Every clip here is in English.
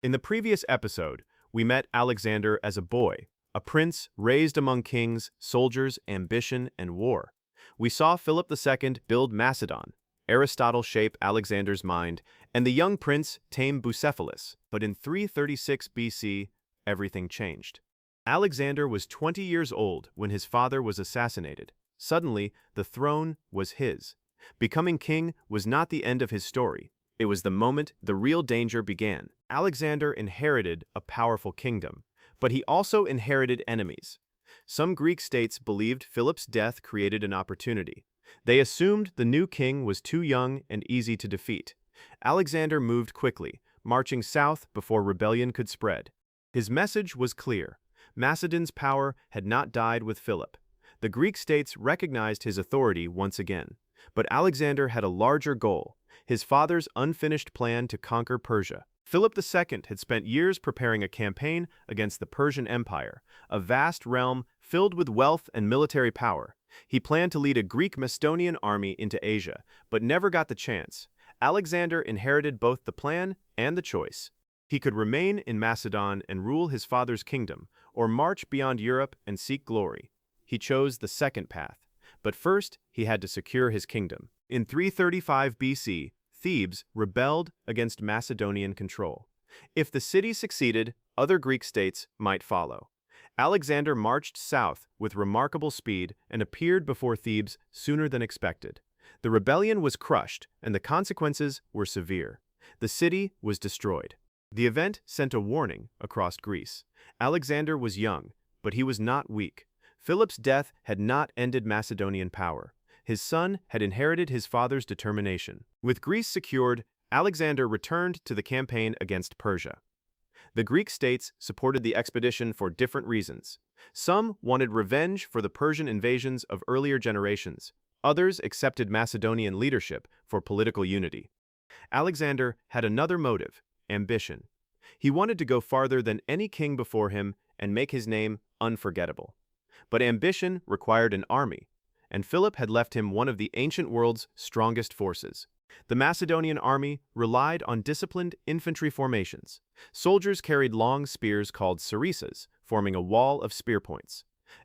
In the previous episode, we met Alexander as a boy, a prince raised among kings, soldiers, ambition, and war. We saw Philip II build Macedon, Aristotle shape Alexander's mind, and the young prince tame Bucephalus. But in 336 BC, everything changed. Alexander was 20 years old when his father was assassinated. Suddenly, the throne was his. Becoming king was not the end of his story. It was the moment the real danger began. Alexander inherited a powerful kingdom, but he also inherited enemies. Some Greek states believed Philip's death created an opportunity. They assumed the new king was too young and easy to defeat. Alexander moved quickly, marching south before rebellion could spread. His message was clear. Macedon's power had not died with Philip. The Greek states recognized his authority once again. But Alexander had a larger goal, his father's unfinished plan to conquer Persia. Philip II had spent years preparing a campaign against the Persian Empire, a vast realm filled with wealth and military power. He planned to lead a Greek Macedonian army into Asia, but never got the chance. Alexander inherited both the plan and the choice. He could remain in Macedon and rule his father's kingdom, or march beyond Europe and seek glory. He chose the second path. But first, he had to secure his kingdom. In 335 BC, Thebes rebelled against Macedonian control. If the city succeeded, other Greek states might follow. Alexander marched south with remarkable speed and appeared before Thebes sooner than expected. The rebellion was crushed, and the consequences were severe. The city was destroyed. The event sent a warning across Greece. Alexander was young, but he was not weak. Philip's death had not ended Macedonian power. His son had inherited his father's determination. With Greece secured, Alexander returned to the campaign against Persia. The Greek states supported the expedition for different reasons. Some wanted revenge for the Persian invasions of earlier generations. Others accepted Macedonian leadership for political unity. Alexander had another motive: ambition. He wanted to go farther than any king before him and make his name unforgettable. But ambition required an army, and Philip had left him one of the ancient world's strongest forces. The Macedonian army relied on disciplined infantry formations. Soldiers carried long spears called sarissas, forming a wall of spear points.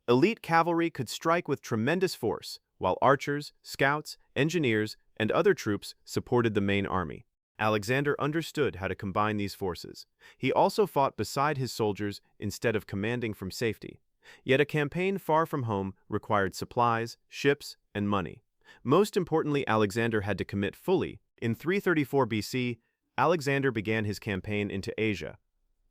Elite cavalry could strike with tremendous force, while archers, scouts, engineers, and other troops supported the main army. Alexander understood how to combine these forces. He also fought beside his soldiers instead of commanding from safety. Yet a campaign far from home required supplies, ships, and money. Most importantly, Alexander had to commit fully. In 334 BC, Alexander began his campaign into Asia.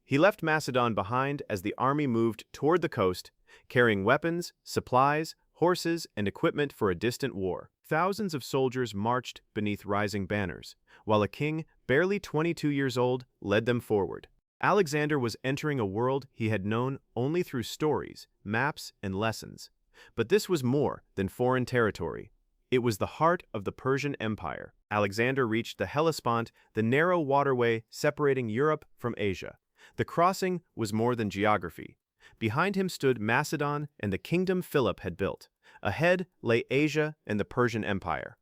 He left Macedon behind as the army moved toward the coast, carrying weapons, supplies, horses, and equipment for a distant war. Thousands of soldiers marched beneath rising banners, while a king, barely 22 years old, led them forward. Alexander was entering a world he had known only through stories, maps, and lessons. But this was more than foreign territory. It was the heart of the Persian Empire. Alexander reached the Hellespont, the narrow waterway separating Europe from Asia. The crossing was more than geography. Behind him stood Macedon and the kingdom Philip had built. Ahead lay Asia and the Persian Empire.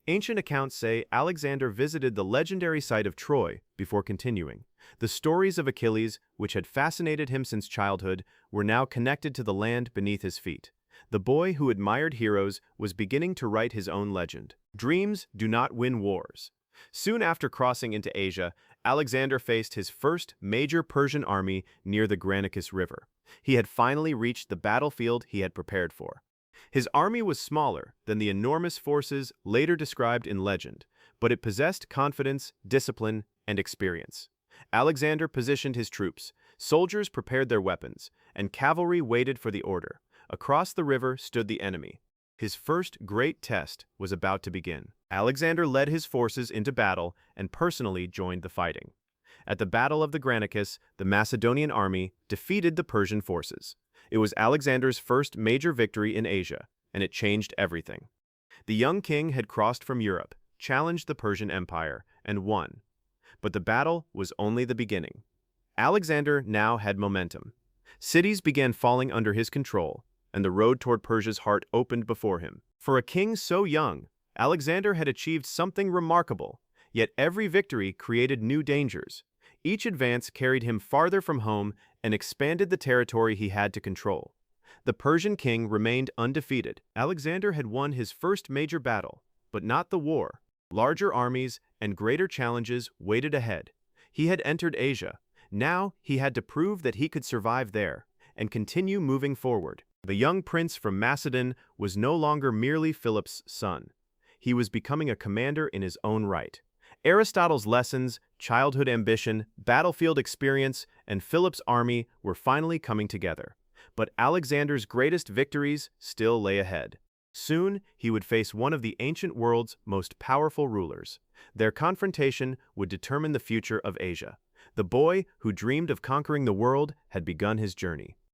Ancient accounts say Alexander visited the legendary site of Troy before continuing. The stories of Achilles, which had fascinated him since childhood, were now connected to the land beneath his feet. The boy who admired heroes was beginning to write his own legend. Dreams do not win wars. Soon after crossing into Asia, Alexander faced his first major Persian army near the Granicus River. He had finally reached the battlefield he had prepared for. His army was smaller than the enormous forces later described in legend, but it possessed confidence, discipline, and experience. Alexander positioned his troops, soldiers prepared their weapons, and cavalry waited for the order. Across the river stood the enemy. His first great test was about to begin. Alexander led his forces into battle and personally joined the fighting. At the Battle of the Granicus, the Macedonian army defeated the Persian forces. It was Alexander's first major victory in Asia, and it changed everything. The young king had crossed from Europe, challenged the Persian Empire, and won. But the battle was only the beginning. Alexander now had momentum. Cities began falling under his control, and the road toward Persia's heart opened before him. For a king so young, Alexander had achieved something remarkable, yet every victory created new dangers. Each advance carried him farther from home and expanded the territory he had to control. The Persian king remained undefeated. Alexander had won his first major battle, but not the war. Larger armies and greater challenges waited ahead. He had entered Asia. Now he had to prove that he could survive there and continue moving forward. The young prince from Macedon was no longer merely Philip's son. He was becoming a commander in his own right. Aristotle's lessons, childhood ambition, battlefield experience, and Philip's army were finally coming together. But Alexander's greatest victories still lay ahead. Soon, he would face one of the ancient world's most powerful rulers. Their confrontation would determine the future of Asia. The boy who dreamed of conquering the world had begun his journey.